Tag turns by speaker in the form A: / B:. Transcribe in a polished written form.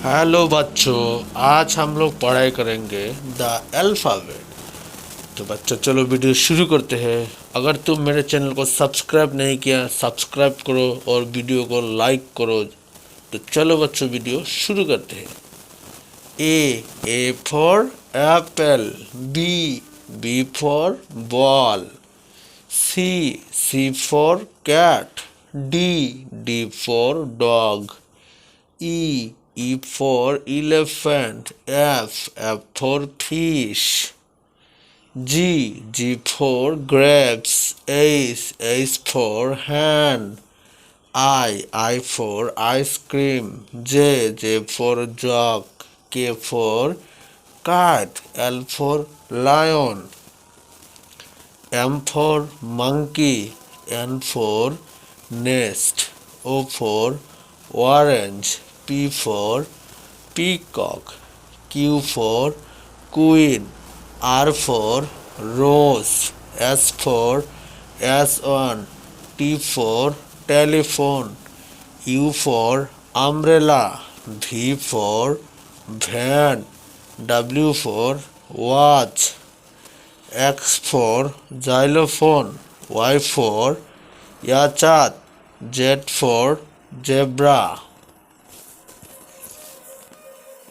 A: Hello बच्चों, आज हम लोग पढ़ाई करेंगे द अल्फ़ाबेट। तो बच्चों चलो वीडियो शुरू करते हैं। अगर तुम मेरे चैनल को सब्सक्राइब नहीं किया, सब्सक्राइब करो और वीडियो को लाइक करो। तो चलो बच्चों वीडियो शुरू करते हैं। A for apple. B for ball. C for cat. D for dog. E for elephant. F for fish. G for grapes. H for hen. I for ice cream. J for jug. K for cat. L for lion. M for monkey. N for nest. O for orange. P for peacock. Q for queen. R for rose. S for swan. T for telephone. U for umbrella. V for van. W for watch. X for xylophone. Y for yachat. Z for zebra.